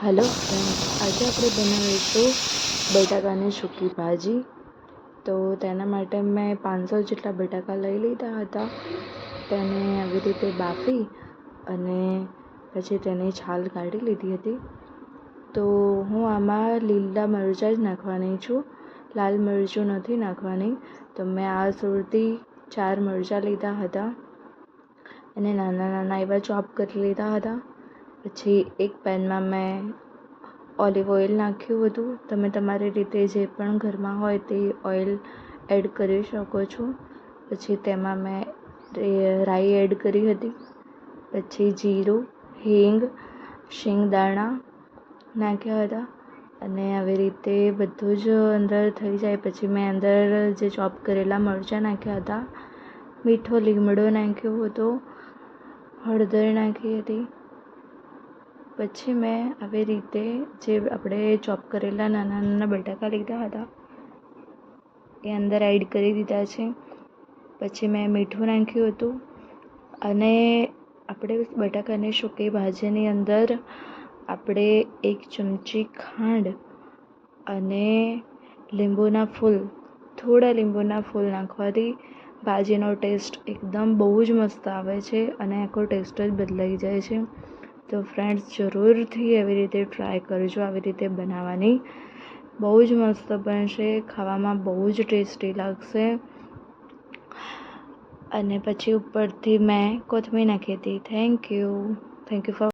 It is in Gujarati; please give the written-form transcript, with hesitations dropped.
હેલો ફ્રેન્ડ્સ, આજે આપણે બનાવીશું બટાકાની સૂકી ભાજી. તો તેના માટે મેં 500 જેટલા બટાકા લઈ લીધા હતા. તેને આવી રીતે બાફી અને પછી તેની છાલ કાઢી લીધી હતી. તો હું આમાં લીલા મરચાં જ નાખવાની છું, લાલ મરચું નથી નાખવાની. તો મેં આ સુરતી 4 મરચાં લીધા હતા અને નાના નાના એવા ચોપ કરી લીધા હતા. પછી એક પેનમાં મેં ઓલિવ ઓઇલ નાખ્યું હતું. તમે તમારી રીતે જે પણ ઘરમાં હોય તે ઓઇલ એડ કરી શકો છો. પછી તેમાં મેં રાઈ એડ કરી હતી. પછી જીરું, હિંગ, શિંગદાણા નાખ્યા હતા અને આવી રીતે બધું જ અંદર થઈ જાય પછી મેં અંદર જે ચોપ કરેલા મરચાં નાખ્યા હતા, મીઠો લીમડો નાખ્યો હતો, હળદર નાખી હતી. પછી મેં આવી રીતે જે આપણે ચોપ કરેલા નાના નાના બટાકા લીધા હતા એ અંદર એડ કરી દીધા છે. પછી મેં મીઠું નાખ્યું હતું અને આપણે બટાકાની સૂકી ભાજીની અંદર આપણે 1 ચમચી ખાંડ અને થોડા લીંબુના ફૂલ નાખવાથી ભાજીનો ટેસ્ટ એકદમ બહુ જ મસ્ત આવે છે અને આખો ટેસ્ટ જ બદલાઈ જાય છે. તો ફ્રેન્ડ્સ, જરૂરથી એવી રીતે ટ્રાય કરજો. આવી રીતે બનાવવાની બહુ જ મસ્ત બનશે, ખાવામાં બહુ જ ટેસ્ટી લાગશે. અને પછી ઉપરથી મેં કોથમીર નાખી હતી. Thank you for